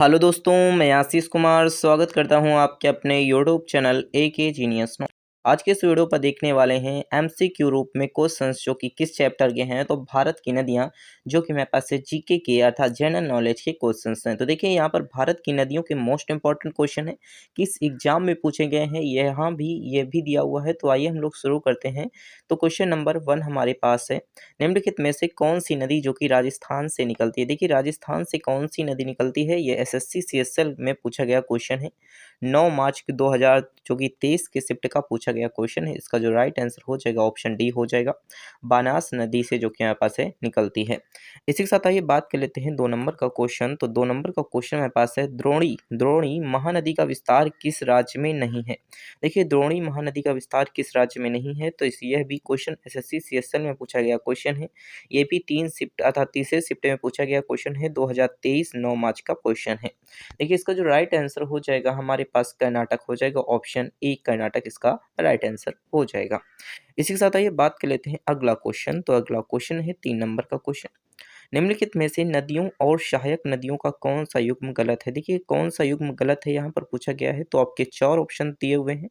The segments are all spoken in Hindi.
हेलो दोस्तों, मैं आशीष कुमार स्वागत करता हूं आपके अपने यूट्यूब चैनल ए के जीनियस में। आज के इस वीडियो पर देखने वाले हैं एमसीक्यू रूप में क्वेश्चंस जो कि किस चैप्टर के हैं। तो भारत की नदियां, जो कि मेरे पास से जीके के अर्थात जनरल नॉलेज के क्वेश्चंस हैं। तो देखिए यहाँ पर भारत की नदियों के मोस्ट इंपॉर्टेंट क्वेश्चन है, किस एग्जाम में पूछे गए हैं, यहाँ भी ये भी दिया हुआ है। तो आइए हम लोग शुरू करते हैं। तो क्वेश्चन नंबर 1 हमारे पास है, निम्नलिखित में से कौन सी नदी जो कि राजस्थान से निकलती है। देखिए राजस्थान से कौन सी नदी निकलती है, ये एसएससी सीएसएल में पूछा गया क्वेश्चन है। 9 मार्च के 2000 जो कि 23 के शिफ्ट का पूछा गया क्वेश्चन है। इसका जो राइट आंसर हो जाएगा ऑप्शन डी हो जाएगा, बानास नदी से जो कि हमारे पास है निकलती है। इसी के साथ आइए बात कर लेते हैं 2 नंबर का क्वेश्चन। तो 2 नंबर का क्वेश्चन हमारे पास है, द्रोणी द्रोणी महानदी का विस्तार किस राज्य में नहीं है। देखिए द्रोणी महानदी का विस्तार किस राज्य में नहीं है, तो इस यह भी क्वेश्चन एसएससी सीएसएल में पूछा गया क्वेश्चन है। ये भी 3 शिफ्ट अर्थात तीसरे शिफ्ट में पूछा गया क्वेश्चन है, 2023 9 मार्च का क्वेश्चन है। देखिए इसका जो राइट आंसर हो जाएगा हमारे पास कर्नाटक हो जाएगा, ऑप्शन ए कर्नाटक इसका राइट आंसर हो जाएगा। इसी के साथ आइए बात कर लेते हैं अगला क्वेश्चन। तो अगला क्वेश्चन है 3 नंबर का क्वेश्चन, निम्नलिखित में से नदियों और सहायक नदियों का कौन सा युग्म गलत है। देखिए कौन सा युग्म गलत है यहाँ पर पूछा गया है। तो आपके 4 ऑप्शन दिए हुए हैं,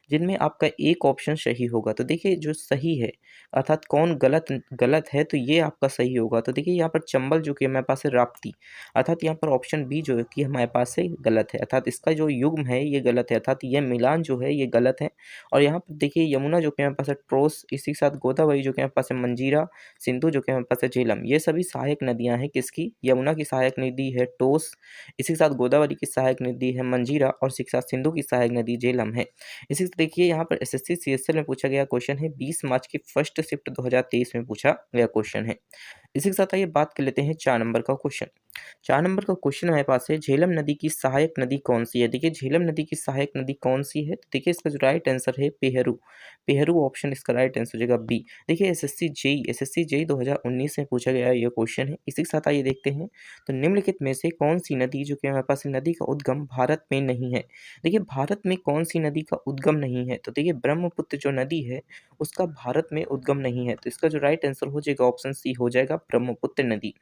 जिनमें आपका एक ऑप्शन सही होगा। तो देखिए जो सही है अर्थात कौन गलत गलत है, तो ये आपका सही होगा। तो देखिए यहाँ पर चंबल जो कि हमारे पास है राप्ती, अर्थात यहाँ पर ऑप्शन बी जो है कि हमारे पास से गलत है, अर्थात इसका जो युग्म है ये गलत है, अर्थात ये मिलान जो है ये गलत है। और यहाँ पर देखिए यमुना जो कि हमारे पास है ट्रोस, इसी के साथ गोदावरी जो कि हमारे पास है मंजीरा, सिंधु जो कि हमारे पास है झेलम। ये सभी सहायक नदियां हैं किसकी, यमुना की सहायक नदी है टोस, इसी के साथ गोदावरी की सहायक नदी है मंजीरा, और इसी के साथ सिंधु की सहायक नदी झेलम है। इसी से देखिए यहाँ पर एसएससी सीएसएल में पूछा गया क्वेश्चन है, 20 मार्च की फर्स्ट शिफ्ट 2023 में पूछा गया क्वेश्चन है। इसी के साथ आइए बात कर लेते हैं 4 नंबर का क्वेश्चन। 4 नंबर का क्वेश्चन हमारे पास है, झेलम नदी की सहायक नदी कौन सी है। देखिए झेलम नदी की सहायक नदी कौन सी है, तो देखिए इसका जो राइट आंसर है पेहरू, पेहरू ऑप्शन इसका राइट आंसर हो जाएगा बी। देखिए एसएससी जेई 2019 में पूछा गया ये क्वेश्चन है। इसी के साथ आइए देखते हैं, तो निम्नलिखित में से कौन सी नदी जो कि हमारे पास नदी का उद्गम भारत में नहीं है। देखिए भारत में कौन सी नदी का उद्गम नहीं है, तो देखिए ब्रह्मपुत्र जो नदी है उसका भारत में उद्गम नहीं है। तो इसका जो राइट आंसर हो जाएगा ऑप्शन सी हो जाएगा ब्रह्मपुत्र नदी।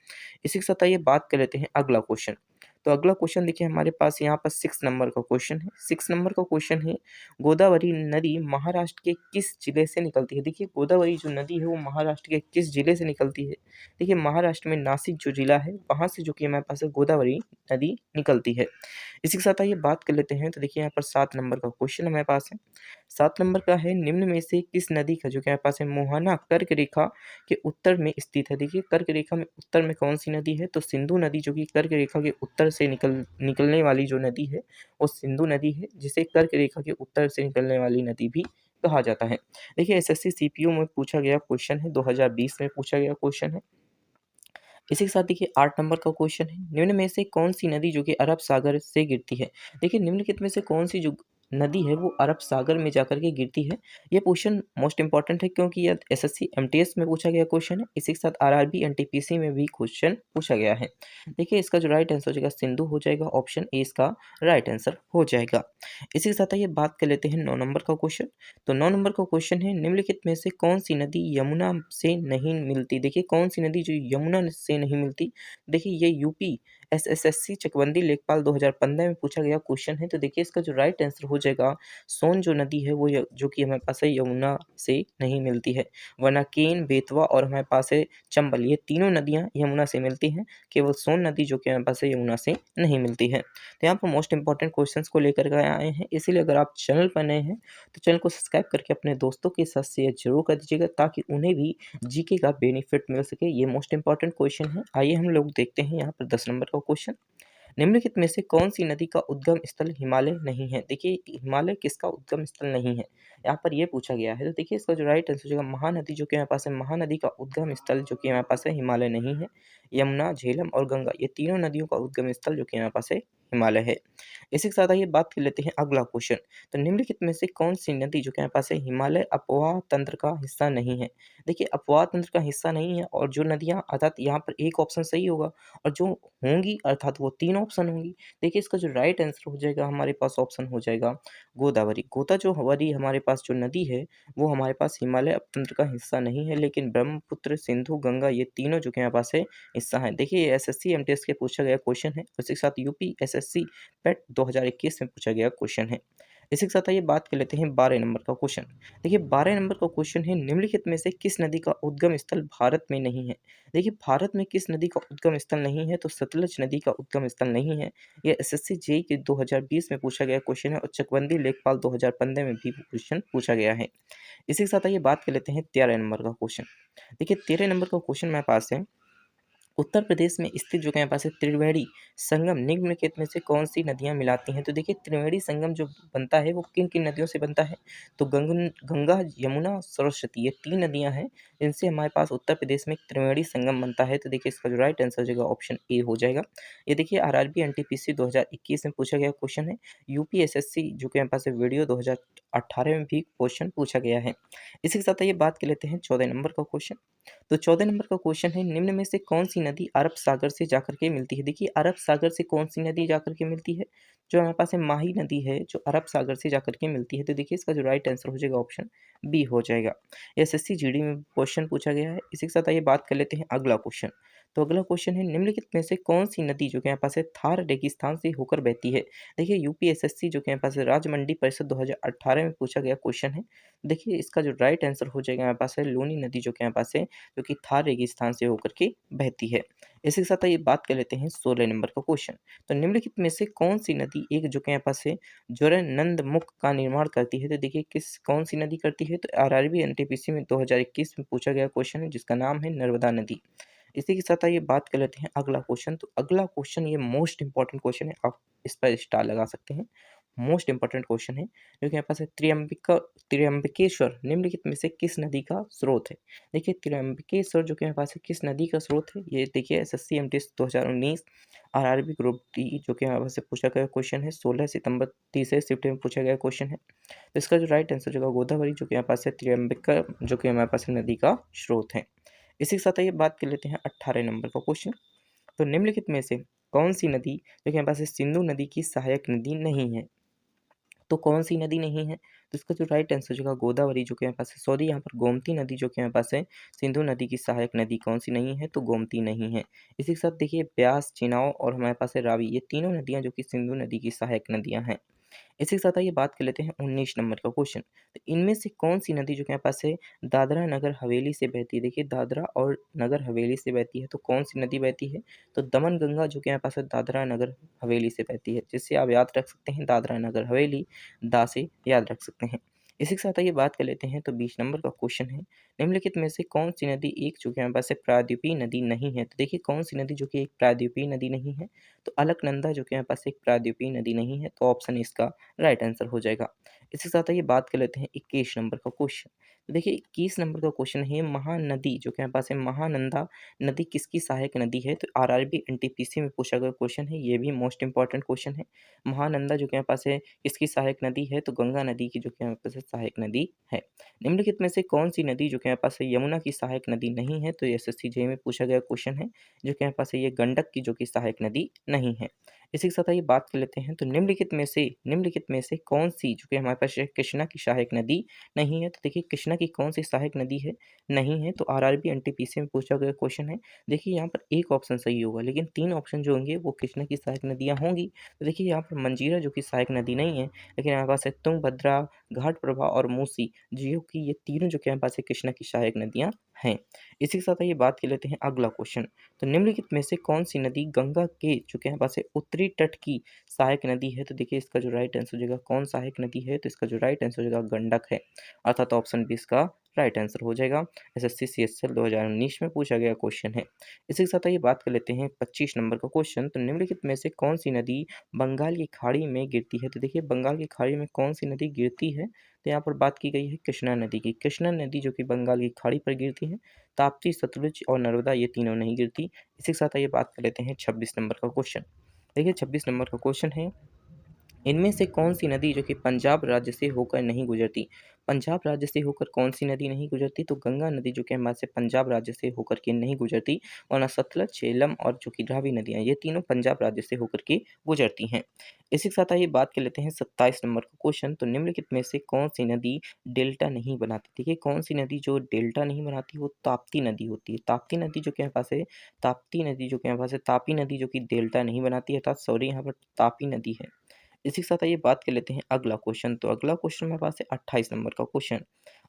इसी के साथ आइए बात कर लेते हैं अगला क्वेश्चन। तो अगला क्वेश्चन देखिए हमारे पास यहाँ पर 6 नंबर का क्वेश्चन है। 6 नंबर का क्वेश्चन है, गोदावरी नदी महाराष्ट्र के किस जिले से निकलती है। देखिए गोदावरी जो नदी है वो महाराष्ट्र के किस जिले से निकलती है। देखिए महाराष्ट्र में नासिक जो जिला है वहाँ से जो कि हमारे पास गोदावरी नदी निकलती है। इसी के साथ आइए बात कर लेते हैं, तो देखिए यहाँ पर 7 नंबर का क्वेश्चन हमारे पास है। 7 नंबर का है, निम्न में से किस नदी का जो कि हमारे पास है मोहना कर्क रेखा के उत्तर में स्थित है। देखिए कर्क रेखा में उत्तर में कौन सी नदी है, तो सिंधु नदी जो कि कर्क रेखा के उत्तर से निकलने वाली जो नदी है वो सिंधु नदी है, जिसे कर्क रेखा के उत्तर से निकलने वाली नदी भी कहा जाता है। देखिए एसएससी सीपीयू में पूछा गया क्वेश्चन है, 2020 में पूछा गया क्वेश्चन है। इसी के साथ देखिए 8 नंबर का क्वेश्चन है, निम्न में से कौन सी नदी जो कि अरब सागर से गिरती है। देखिए निम्नलिखित में से कौन सी जो नदी है वो अरब सागर में जाकर के गिरती है। ये क्वेश्चन मोस्ट इंपॉर्टेंट है क्योंकि यह एसएससी एमटीएस में पूछा गया क्वेश्चन है। इसी के साथ आरआरबी एनटीपीसी में भी क्वेश्चन पूछा गया है। देखिए इसका जो राइट आंसर हो जाएगा सिंधु हो जाएगा, ऑप्शन ए इसका राइट आंसर हो जाएगा। इसी के साथ आइए बात कर लेते हैं 9 नंबर का क्वेश्चन। तो 9 नंबर का क्वेश्चन है, निम्नलिखित में से कौन सी नदी यमुना से नहीं मिलती। देखिए कौन सी नदी जो यमुना से नहीं मिलती। देखिए ये यूपी एसएससी चकबंदी लेखपाल 2015 में पूछा गया क्वेश्चन है। तो देखिए इसका जो राइट आंसर हो जाएगा सोन जो नदी है वो जो कि हमारे पास है यमुना से नहीं मिलती है, वरना केन बेतवा और हमारे पास है चंबल, ये तीनों नदियां यमुना से मिलती हैं। केवल सोन नदी जो कि हमारे पास है यमुना से नहीं मिलती है। तो यहाँ पर मोस्ट इंपॉर्टेंट क्वेश्चंस को लेकर के आए हैं, इसीलिए अगर आप चैनल पर नए हैं तो चैनल को सब्सक्राइब करके अपने दोस्तों के साथ शेयर जरूर कर दीजिएगा, ताकि उन्हें भी जीके का बेनिफिट मिल सके। ये मोस्ट इंपॉर्टेंट क्वेश्चन है। आइए हम लोग देखते हैं यहाँ पर 10 नंबर का क्वेश्चन, निम्नलिखित में से कौन सी नदी का उद्गम स्थल हिमालय नहीं है। देखिए हिमालय किसका उद्गम स्थल नहीं है, यहाँ पर ये पूछा गया है। तो देखिए इसका जो राइट आंसर हो जाएगा महानदी जो कि हमारे पास है, महानदी का उद्गम स्थल जो कि हमारे पास है हिमालय नहीं है। यमुना, झेलम और गंगा ये तीनों नदियों का उद्गम स्थल जो कि हमारे पास है हिमालय है। इसी के साथ आइए बात कर लेते हैं अगला क्वेश्चन। तो निम्नलिखित में से कौन सी नदी जो कि हमारे पास है हिमालय अपवाह तंत्र का हिस्सा नहीं है। देखिए अपवाह तंत्र का हिस्सा नहीं है, और जो नदियां अर्थात यहाँ पर एक ऑप्शन सही होगा, और जो होंगी अर्थात वो 3 ऑप्शन होंगी। देखिए इसका जो राइट आंसर हो जाएगा हमारे पास ऑप्शन हो जाएगा गोदावरी। गोदावरी हमारे पास जो नदी है वो हमारे पास हिमालय अपतंत्र का हिस्सा नहीं है, लेकिन ब्रह्मपुत्र, सिंधु, गंगा ये तीनों जो कि हमारे पास है हिस्सा है। देखिए ये एसएससी एमटीएस के पूछा गया क्वेश्चन है। उसी के साथ यूपी एसएससी पेट 2021 में पूछा गया क्वेश्चन है। इसी के साथ आइए बात कर लेते हैं 12 नंबर का क्वेश्चन। देखिए 12 नंबर का क्वेश्चन है, निम्नलिखित में से किस नदी का उद्गम स्थल भारत में नहीं है। देखिए भारत में किस नदी का उद्गम स्थल नहीं है, तो सतलज नदी का उद्गम स्थल नहीं है। यह एसएससी जेईई के 2020 में पूछा गया क्वेश्चन है और चकबंदी लेखपाल 2015 में भी क्वेश्चन पूछा गया है। इसी के साथ आइए बात कर लेते हैं 13 नंबर का क्वेश्चन। देखिए 13 नंबर का क्वेश्चन मेरे पास है, उत्तर प्रदेश में स्थित जो कि हमारे पास है त्रिवेणी संगम निम्नलिखित में से कौन सी नदियां मिलाती हैं। तो देखिए त्रिवेणी संगम जो बनता है वो किन किन नदियों से बनता है, तो गंगा यमुना सरस्वती, ये 3 नदियां हैं जिनसे हमारे पास उत्तर प्रदेश में त्रिवेणी संगम बनता है। तो देखिए इसका जो राइट आंसर हो जाएगा ऑप्शन ए हो जाएगा। ये देखिए आरआरबी एनटीपीसी 2021 में पूछा गया क्वेश्चन है। यूपीएसएससी जो कि हमारे पास है वीडियो 2018 में भी क्वेश्चन पूछा गया है। इसी के साथ ये बात कर लेते हैं 14 नंबर का क्वेश्चन। तो 14 नंबर का क्वेश्चन है, निम्न में से कौन सी नदी अरब सागर से जाकर के मिलती है। देखिए अरब सागर से कौन सी नदी जाकर के मिलती है, जो हमारे पास है माही नदी है जो अरब सागर से जाकर के मिलती है। तो देखिए इसका जो राइट आंसर हो जाएगा ऑप्शन बी हो जाएगा। एसएससी जीडी में क्वेश्चन पूछा गया है। इसी के साथ आइए बात कर लेते हैं अगला क्वेश्चन। तो अगला क्वेश्चन है, निम्नलिखित में से कौन सी नदी जो कि हमारे पास है थार रेगिस्तान से होकर बहती है। देखिए यूपीएसएससी जो कि हमारे पास है राज्य मंडी परिषद 2018 में पूछा गया क्वेश्चन है। देखिए इसका जो राइट आंसर हो जाएगा हमारे पास है लूनी नदी जो कि हमारे पास है, जो कि थार रेगिस्तान से होकर के बहती है। इसी के साथ ये बात कर लेते हैं 16 नंबर का क्वेश्चन। तो निम्नलिखित में से कौन सी नदी एक जो कि हमारे पास है ज्वरनंदमुख का निर्माण करती है। तो देखिए किस कौन सी नदी करती है, तो आरआरबी एनटीपीसी में 2021 में पूछा गया क्वेश्चन है जिसका नाम है नर्मदा नदी। इसी के साथ आइए बात कर लेते हैं अगला क्वेश्चन। तो अगला क्वेश्चन ये मोस्ट इंपॉर्टेंट क्वेश्चन है, आप इस पर स्टार लगा सकते हैं। मोस्ट इंपॉर्टेंट क्वेश्चन है जो कि हमारे पास है, त्र्यंबकेश्वर निम्नलिखित में से किस नदी का स्रोत है। देखिए त्र्यंबकेश्वर जो कि हमारे पास है किस नदी का स्रोत है, ये देखिए SSC MTS 2019 RRB group D जो कि हमारे पास से पूछा गया क्वेश्चन है। 16 सितंबर 30 शिफ्ट में पूछा गया क्वेश्चन है। तो इसका जो राइट आंसर होगा गोदावरी जो कि हमारे पास है त्र्यंबका जो कि हमारे पास नदी का स्रोत है। इसी के साथ आइए बात कर लेते हैं 18 नंबर का क्वेश्चन। तो निम्नलिखित में से कौन सी नदी जो कि हमारे पास है सिंधु नदी की सहायक नदी नहीं है। तो कौन सी नदी नहीं है, तो इसका जो राइट आंसर होगा गोदावरी जो कि हमारे पास है। सॉरी यहाँ पर गोमती नदी जो कि हमारे पास है, सिंधु नदी की सहायक नदी कौन सी नहीं है, तो गोमती नहीं है। इसी के साथ देखिए ब्यास, चिनाव और हमारे पास है रावी, ये तीनों नदियाँ जो कि सिंधु नदी की सहायक नदियाँ हैं। इसी के साथ आइए बात कर लेते हैं 19 नंबर का क्वेश्चन। तो इनमें से कौन सी नदी जो कि हमारे पास है दादरा नगर हवेली से बहती है। देखिए दादरा और नगर हवेली से बहती है, तो कौन सी नदी बहती है, तो दमन गंगा जो कि हमारे पास है दादरा नगर हवेली से बहती है, जिससे आप याद रख सकते हैं दादरा नगर हवेली, दा से याद रख सकते हैं। इसी के साथ आइए बात कर लेते हैं, तो 20 नंबर का क्वेश्चन है, निम्नलिखित में से कौन सी नदी एक जो कि हमारे पास है प्रायद्वीपीय नदी नहीं है। तो देखिए कौन सी नदी जो कि एक प्रायद्वीपीय नदी नहीं है, तो अलकनंदा जो कि हमारे पास एक प्रायद्वीपीय नदी नहीं है, तो ऑप्शन इसका राइट आंसर हो जाएगा। इसके साथ आइए बात कर लेते हैं 21 नंबर का क्वेश्चन। तो देखिए 21 नंबर का क्वेश्चन है, महानदी जो कि हमारे पास है महानंदा नदी किसकी सहायक नदी है। तो आरआरबी एनटीपीसी में पूछा गया क्वेश्चन है, ये भी मोस्ट इंपॉर्टेंट क्वेश्चन है। महानंदा जो कि हमारे पास है किसकी सहायक नदी है, तो गंगा नदी की जो कि हमारे पास है सहायक नदी है। निम्नलिखित में से कौन सी नदी जो कि हमारे पास है यमुना की सहायक नदी नहीं है, तो एसएससी जेईई में पूछा गया क्वेश्चन है, जो कि हमारे पास है ये गंडक की जो कि सहायक नदी नहीं है। इसी के साथ आइए बात कर लेते हैं, तो निम्नलिखित में से कौन सी जो कि हमारे पास है कृष्णा की सहायक नदी नहीं है। तो देखिए कृष्णा की कौन सी सहायक नदी है नहीं है, तो आरआरबी एनटीपीसी में पूछा गया क्वेश्चन है। देखिए यहाँ पर एक ऑप्शन सही होगा, लेकिन 3 ऑप्शन जो होंगे वो कृष्णा की सहायक नदियाँ होंगी। तो देखिए यहाँ पर मंजीरा जो कि सहायक नदी नहीं है, लेकिन हमारे पास है तुंगभद्रा, घाटप्रभा और मूसी, जो कि ये तीनों जो कि हमारे पास है कृष्णा की सहायक नदियाँ हैं। इसी के साथ आइए बात कर लेते हैं अगला क्वेश्चन। तो निम्नलिखित में से कौन सी नदी गंगा के जो कि हमारे पास है उत्तरी तट की सहायक नदी है। तो देखिए इसका जो राइट आंसर हो जाएगा कौन सहायक नदी है, तो इसका जो राइट आंसर हो जाएगा गंडक है, अर्थात ऑप्शन बी इसका राइट आंसर हो जाएगा। एसएससी सीएचएल 2019 में पूछा गया क्वेश्चन है। इसी के साथ आइए बात कर लेते हैं 25 नंबर का क्वेश्चन। तो निम्नलिखित में से कौन सी नदी बंगाल की खाड़ी में गिरती है। तो देखिए बंगाल की खाड़ी में कौन सी नदी गिरती है, तो यहाँ पर बात की गई है कृष्णा नदी की। कृष्णा नदी जो कि बंगाल की खाड़ी पर गिरती है। ताप्ती, सतलुज और नर्मदा ये तीनों नहीं गिरती। इसी के साथ आइए बात कर लेते हैं 26 नंबर का क्वेश्चन। देखिए 26 नंबर का क्वेश्चन है, इनमें से कौन सी नदी जो कि पंजाब राज्य से होकर नहीं गुजरती। पंजाब राज्य से होकर कौन सी नदी नहीं गुजरती, तो गंगा नदी जो कि हमारे से पंजाब राज्य से होकर के नहीं गुजरती, वरना सतलज, झेलम और जो कि रावी नदियाँ ये तीनों पंजाब राज्य से होकर के गुजरती हैं। इसी के साथ आइए बात कर लेते हैं 27 नंबर का क्वेश्चन। तो निम्नलिखित में से कौन सी नदी डेल्टा नहीं बनाती? देखिए कौन सी नदी जो डेल्टा नहीं बनाती वो ताप्ती नदी होती है। ताप्ती नदी जो कि हमारे पास है, ताप्ती नदी जो कि हमारे पास है, तापी नदी जो कि डेल्टा नहीं बनाती है, अर्थात सॉरी यहाँ पर तापी नदी है। इसी के साथ आइए बात कर लेते हैं अगला क्वेश्चन। तो अगला क्वेश्चन मेरे पास है 28 नंबर का क्वेश्चन।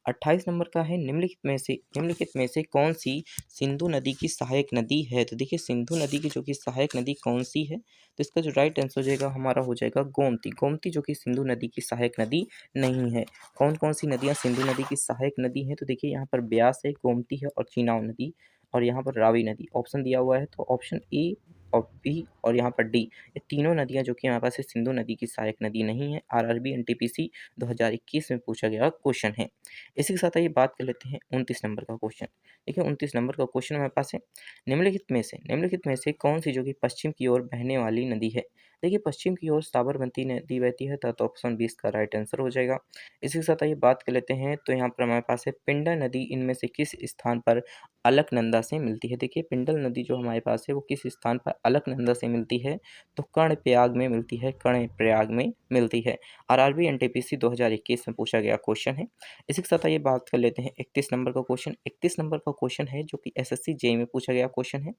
28 नंबर का है, निम्नलिखित में से कौन सी सिंधु नदी की सहायक नदी है? तो देखिए सिंधु नदी की जो कि सहायक नदी कौन सी है? तो इसका जो राइट आंसर हो जाएगा हमारा हो जाएगा गोमती। गोमती जो कि सिंधु नदी की सहायक नदी नहीं है। कौन कौन सी नदियाँ सिंधु नदी की सहायक नदी हैं? तो देखिए यहाँ पर ब्यास है, गोमती है और चिनाब नदी, और यहाँ पर रावी नदी ऑप्शन दिया हुआ है। तो ऑप्शन ए और बी और यहाँ पर डी, ये तीनों नदियाँ जो कि हमारे पास है सिंधु नदी की सहायक नदी नहीं है। आरआरबी एनटीपीसी 2021 में पूछा गया क्वेश्चन है। इसी के साथ आइए बात कर लेते हैं 29 नंबर का क्वेश्चन। देखिए 29 नंबर का क्वेश्चन हमारे पास है, निम्नलिखित में से कौन सी जो कि पश्चिम की ओर बहने वाली नदी है? देखिए पश्चिम की ओर साबरमती नदी बहती है, तो ऑप्शन 20 का राइट आंसर हो जाएगा। इसी के साथ आइए बात कर लेते हैं। तो यहाँ पर हमारे पास है पिंडा नदी, इनमें से किस स्थान पर अलकनंदा से मिलती है? देखिए पिंडल नदी जो हमारे पास है वो किस स्थान पर अलकनंदा से मिलती है? तो कर्णप्रयाग में मिलती है, कर्णप्रयाग में मिलती है। आरआरबी एनटीपीसी 2021 में पूछा गया क्वेश्चन है। इसी के साथ आइए बात कर लेते हैं 31 नंबर का क्वेश्चन। 31 नंबर का क्वेश्चन है जो कि एसएससी जेईई में पूछा गया क्वेश्चन है।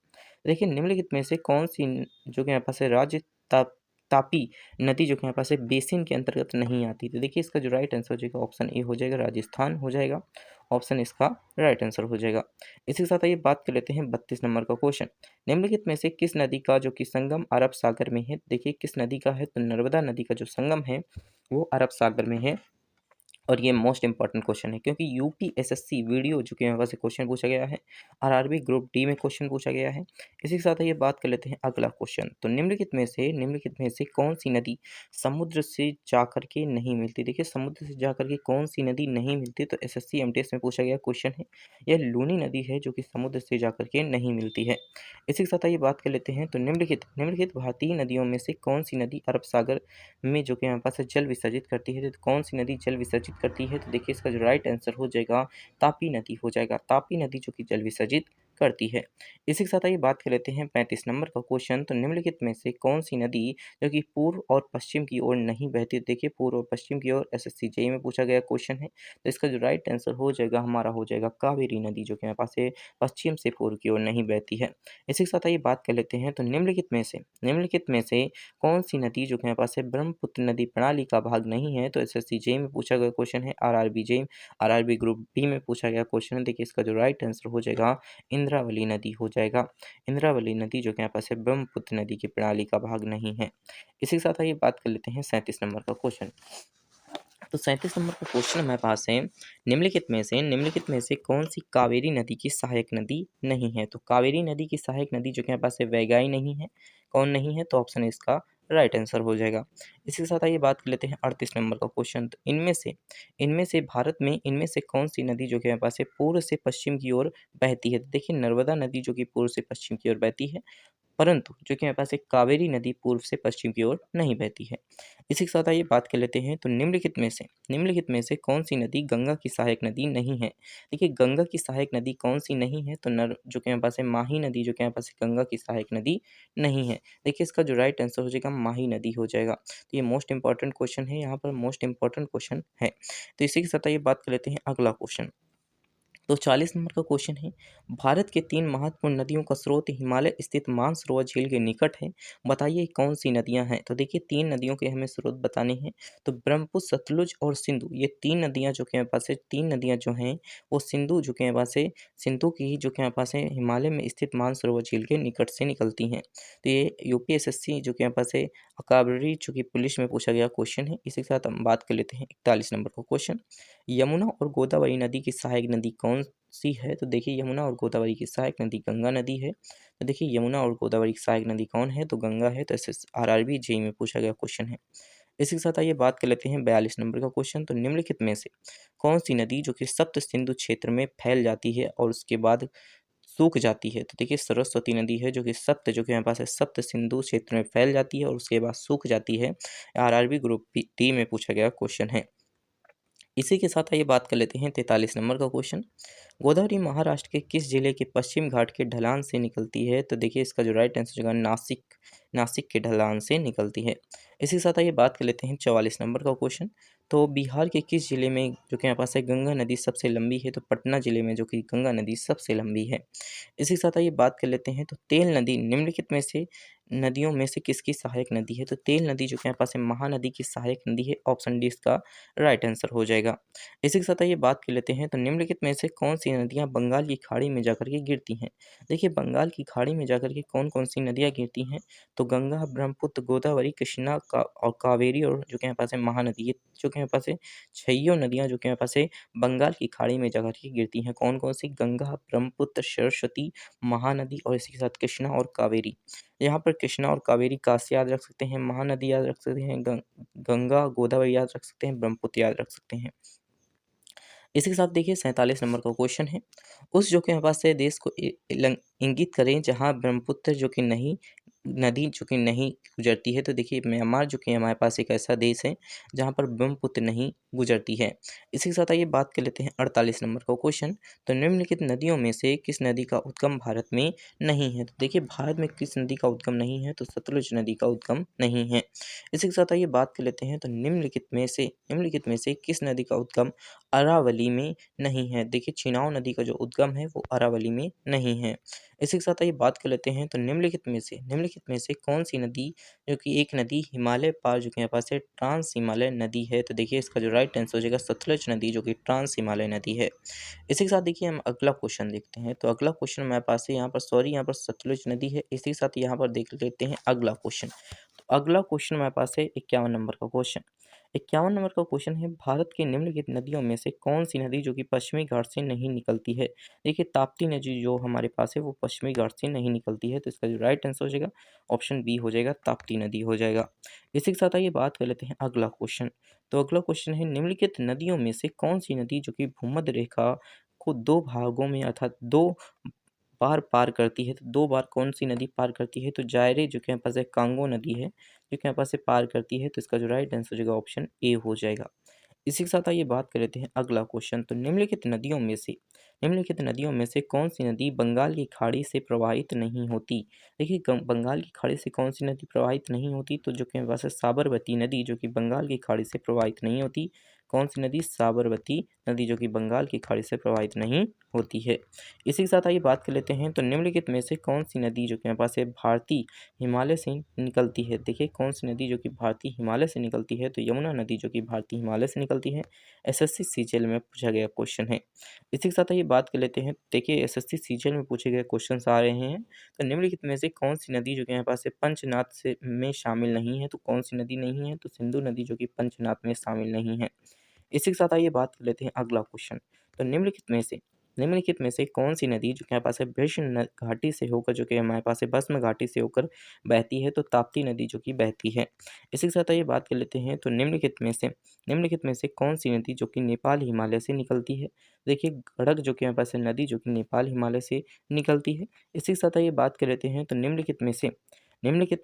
देखिए निम्नलिखित में से कौन सी जो कि हमारे पास है तापी नदी जो कि हमारे पास है बेसिन के अंतर्गत नहीं आती? तो देखिए इसका जो राइट आंसर हो जाएगा ऑप्शन ए हो जाएगा, राजस्थान हो जाएगा। ऑप्शन इसका राइट आंसर हो जाएगा। इसी के साथ आइए बात कर लेते हैं 32 नंबर का क्वेश्चन। निम्नलिखित में से किस नदी का जो कि संगम अरब सागर में है? देखिए किस नदी का है? तो नर्मदा नदी का जो संगम है वो अरब सागर में है। और ये मोस्ट इंपॉर्टेंट क्वेश्चन है क्योंकि यूपीएसएससी वीडियो जो कि मेरे पास से क्वेश्चन पूछा गया है, आरआरबी ग्रुप डी में क्वेश्चन पूछा गया है। इसी के साथ ये बात कर लेते हैं अगला क्वेश्चन। तो निम्नलिखित में से कौन सी नदी समुद्र से जाकर के नहीं मिलती? देखिए समुद्र से जाकर के कौन सी नदी नहीं मिलती? तो एसएससी एमटीएस में पूछा गया क्वेश्चन है। यह लूनी नदी है जो कि समुद्र से जाकर के नहीं मिलती है। इसी के साथ ये बात कर लेते हैं। तो निम्नलिखित भारतीय नदियों में से कौन सी नदी अरब सागर में जो कि हमारे पास है जल विसर्जित करती है? तो कौन सी नदी जल विसर्जित करती है? तो देखिए इसका जो राइट आंसर हो जाएगा तापी नदी हो जाएगा। तापी नदी जो कि जल विसर्जित करती है। इसी के साथ आइए बात कर लेते हैं 35 नंबर का क्वेश्चन। तो निम्नलिखित में से कौन सी नदी जो कि पूर्व और पश्चिम की ओर नहीं बहती? देखिए पूर्व और पश्चिम की ओर एसएससी जेईई में पूछा गया क्वेश्चन है। तो इसका जो राइट आंसर हो जाएगा हमारा हो जाएगा कावेरी नदी जो कि हमारे पास है पश्चिम से पूर्व की ओर नहीं बहती है। इसी के साथ आइए बात कर लेते हैं। तो निम्नलिखित में से कौन सी नदी जो कि हमारे पास है ब्रह्मपुत्र नदी प्रणाली का भाग नहीं है? तो एसएससी जेईई में पूछा गया क्वेश्चन है। आरआरबी ग्रुप डी में पूछा गया क्वेश्चन है। देखिए इसका जो राइट आंसर हो जाएगा इंद्रावली नदी हो जाएगा। इंद्रावली नदी जो कि यहाँ पास है ब्रह्मपुत्र नदी की प्रणाली का भाग नहीं है। इसी के साथ आइए बात कर लेते हैं 37 नंबर का क्वेश्चन। तो 37 नंबर का क्वेश्चन हमारे पास है, निम्नलिखित में से कौन सी कावेरी नदी की सहायक नदी नहीं है? तो कावेरी नदी की सहायक नदी जो कि हमारे पास है वैगाई नहीं है। कौन नहीं है? तो ऑप्शन इसका राइट आंसर हो जाएगा। इसी के साथ आइए बात कर लेते हैं 38 नंबर का क्वेश्चन। तो इनमें से भारत में इनमें से कौन सी नदी जो कि हमारे पास है पूर्व से पश्चिम की ओर बहती है? तो देखिए नर्मदा नदी जो कि पूर्व से पश्चिम की ओर बहती है, परंतु जो कि हमारे पास एक कावेरी नदी पूर्व से पश्चिम की ओर नहीं बहती है। इसी के साथ आइए बात कर लेते हैं। तो निम्नलिखित में से कौन सी नदी गंगा की सहायक नदी नहीं है? देखिए गंगा की सहायक नदी कौन सी नहीं है? तो नर जो कि हमारे पास है माही नदी जो कि हमारे पास है गंगा की सहायक नदी नहीं है। देखिए इसका जो राइट आंसर हो जाएगा माही नदी हो जाएगा। तो ये मोस्ट इंपॉर्टेंट क्वेश्चन है, यहाँ पर मोस्ट इंपॉर्टेंट क्वेश्चन है। तो इसी के साथ आइए बात कर लेते हैं अगला क्वेश्चन। तो 40 नंबर का क्वेश्चन है, भारत के 3 महत्वपूर्ण नदियों का स्रोत हिमालय स्थित मानसरोवर झील के निकट है, बताइए कौन सी नदियां हैं? तो देखिए 3 नदियों के हमें स्रोत बताने हैं। तो ब्रह्मपुत्र, सतलुज और सिंधु, ये 3 नदियां जो कि हमारे पास है, 3 नदियां जो हैं वो सिंधु जो कि हमारे पास है, सिंधु की ही जो कि हमारे पास है हिमालय में स्थित मानसरोवर झील के निकट से निकलती हैं। तो ये यूपीएसएससी जो कि हमारे पास है अकाबरी जो कि पुलिस में पूछा गया क्वेश्चन है। इसी के साथ हम बात कर लेते हैं 41 नंबर का क्वेश्चन। यमुना और गोदावरी नदी की सहायक नदी कौन सी है? तो देखिए यमुना और गोदावरी की सहायक नदी गंगा नदी है। तो देखिए यमुना और गोदावरी की सहायक नदी कौन है? तो गंगा है। तो एस आरआरबी जेईई में पूछा गया क्वेश्चन है। इसी के साथ आइए बात कर लेते हैं 42 नंबर का क्वेश्चन। तो निम्नलिखित में से कौन सी नदी जो कि सप्त सिंधु क्षेत्र में फैल जाती है और उसके बाद सूख जाती है? तो देखिए सरस्वती नदी है जो कि जो कि हमारे पास है सप्त सिंधु क्षेत्र में फैल जाती है और उसके बाद सूख जाती है। आरआरबी ग्रुप डी में पूछा गया क्वेश्चन है। इसी के साथ आइए बात कर लेते हैं 43 नंबर का क्वेश्चन। गोदावरी महाराष्ट्र के किस जिले के पश्चिम घाट के ढलान से निकलती है? तो देखिए इसका जो राइट आंसर होगा नासिक, नासिक के ढलान से निकलती है। इसी के साथ आइए बात कर लेते हैं 44 नंबर का क्वेश्चन। तो बिहार के किस जिले में जो कि यहाँ पास है गंगा नदी सबसे लंबी है? तो पटना जिले में जो कि गंगा नदी सबसे लंबी है। इसी के साथ आइए बात कर लेते हैं तो तेल नदी निम्नलिखित में से नदियों में से किसकी सहायक नदी है? तो तेल नदी जो कि यहाँ पास है महानदी की सहायक नदी है। ऑप्शन डी इसका राइट आंसर हो जाएगा। इसी के साथ आइए बात कर लेते हैं तो निम्नलिखित में से कौन सी नदियाँ बंगाल की खाड़ी में जाकर के गिरती हैं? देखिए बंगाल की खाड़ी में जाकर के कौन-कौन सी नदियाँ गिरती हैं? तो गंगा, ब्रह्मपुत्र, गोदावरी, कृष्णा का और कावेरी और जो कि यहाँ पास है महानदी। ये जो कि यहाँ पास है छइयों नदियाँ जो कि यहाँ पास है बंगाल की खाड़ी में जाकर के गिरती हैं। कौन-कौन सी? गंगा, ब्रह्मपुत्र, सरस्वती, महानदी और इसी के साथ कृष्णा और कावेरी। यहाँ पर कृष्णा और कावेरी काश याद रख सकते हैं, महानदी याद रख सकते हैं, गंगा, गोदावरी याद रख सकते हैं, ब्रह्मपुत्र याद रख सकते हैं। इसी के साथ देखिए 47 नंबर का क्वेश्चन है। उस जो कि हमारे पास है देश को इंगित करें जहाँ ब्रह्मपुत्र जो कि नहीं नदी जो कि नहीं गुजरती है। तो देखिए म्यांमार जो कि हमारे पास एक ऐसा देश है जहाँ पर ब्रह्मपुत्र नहीं गुजरती है। इसी के साथ आइए बात कर लेते हैं 48 नंबर का क्वेश्चन। तो निम्नलिखित नदियों में से किस नदी का उद्गम भारत में नहीं है? तो देखिए भारत में किस नदी का उद्गम नहीं है? तो सतलुज नदी का उद्गम नहीं है। इसी के साथ आइए बात कर लेते हैं तो निम्नलिखित में से किस नदी का उद्गम अरावली में नहीं है? देखिए चिनाब नदी का जो उद्गम है वो अरावली में नहीं है। इसी के साथ आइए बात कर लेते हैं तो निम्नलिखित में से कौन-सी नदी जो कि एक नदी हिमालय पार जो कि हमारे पास है ट्रांस हिमालय नदी है? तो देखिए इसका जो राइट आंसर हो जाएगा सतलज नदी जो कि ट्रांस हिमालय नदी है। इसी के साथ देखिए हम अगला क्वेश्चन देखते हैं। तो अगला क्वेश्चन हमारे पास है यहाँ पर सतलुज नदी है। इसी के साथ यहाँ पर देख लेते हैं अगला क्वेश्चन। तो अगला क्वेश्चन हमारे पास है 51 नंबर का क्वेश्चन। 51 नंबर का क्वेश्चन है भारत की निम्नलिखित नदियों में से कौन सी नदी जो कि पश्चिमी घाट से नहीं निकलती है? देखिए ताप्ती नदी जो हमारे पास है वो पश्चिमी घाट से नहीं निकलती है। तो इसका जो राइट आंसर हो जाएगा ऑप्शन बी हो जाएगा, ताप्ती नदी हो जाएगा। इसी के साथ आइए बात कर लेते हैं अगला क्वेश्चन। तो अगला क्वेश्चन है निम्नलिखित नदियों में से कौन सी नदी जो कि भूमध्य रेखा को 2 भागों में अर्थात 2 बार पार करती है? तो 2 बार कौन-सी नदी पार करती है? तो जायरे जो कि हमारे पास है कांगो नदी है, जो कि हमारे पास से पार करती है। तो इसका जो राइट आंसर हो जाएगा ऑप्शन ए हो जाएगा। इसी के साथ आइए बात कर लेते हैं अगला क्वेश्चन। तो निम्नलिखित नदियों में से कौन-सी नदी बंगाल की खाड़ी से प्रवाहित नहीं होती? देखिए बंगाल की खाड़ी से कौन-सी नदी प्रवाहित नहीं होती? तो जो कि हमारे पास है साबरमती नदी जो कि बंगाल की खाड़ी से प्रवाहित नहीं होती। कौन-सी नदी? साबरमती नदी जो कि बंगाल की खाड़ी से प्रवाहित नहीं होती है। इसी के साथ आइए बात कर लेते हैं तो निम्नलिखित में से कौन-सी नदी जो कि हमारे पास है भारतीय हिमालय से निकलती है? देखिए कौन-सी नदी जो कि भारतीय हिमालय से निकलती है? तो यमुना नदी जो कि भारतीय हिमालय से निकलती है। एसएससी सीजीएल में पूछा गया क्वेश्चन है। इसी के साथ आइए बात कर लेते हैं। देखिए एसएससी सीजीएल में पूछे गए क्वेश्चंस आ रहे हैं। तो निम्नलिखित में से कौन-सी नदी जो कि हमारे पास है पंचनाद से में शामिल नहीं है? तो कौन-सी नदी नहीं है? तो सिंधु नदी जो कि पंचनाद में शामिल नहीं है। इसी के साथ आइए बात कर लेते हैं अगला क्वेश्चन। तो निम्नलिखित में से कौन-सी नदी जो कि हमारे पास है भीष्म घाटी से होकर जो कि हमारे पास है भस्म घाटी से होकर बहती है? तो ताप्ती नदी जो कि बहती है। इसी के साथ आइए बात कर लेते हैं तो निम्नलिखित में से कौन-सी नदी जो कि नेपाल हिमालय से निकलती है? देखिए गंडक जो कि हमारे पास है नदी जो कि नेपाल हिमालय से निकलती है। इसी के साथ आइए बात कर लेते हैं तो निम्नलिखित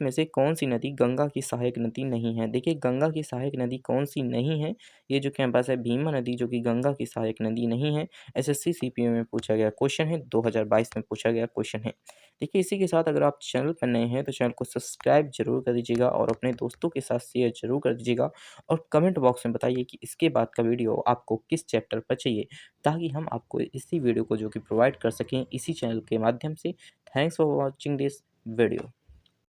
में से कौन-सी नदी गंगा की सहायक नदी नहीं है? देखिए गंगा की सहायक नदी कौन-सी नहीं है? ये जो कि हमारे पास है भीमा नदी जो कि गंगा की सहायक नदी नहीं है। एसएससी सीपीओ में पूछा गया क्वेश्चन है, 2022 में पूछा गया क्वेश्चन है। देखिए इसी के साथ अगर आप चैनल पर नए हैं तो चैनल को सब्सक्राइब ज़रूर कर दीजिएगा और अपने दोस्तों के साथ शेयर ज़रूर कर दीजिएगा और कमेंट बॉक्स में बताइए कि इसके बाद का वीडियो आपको किस चैप्टर पर चाहिए, ताकि हम आपको इसी वीडियो को जो कि प्रोवाइड कर सकें इसी चैनल के माध्यम से। Thanks for watching this video.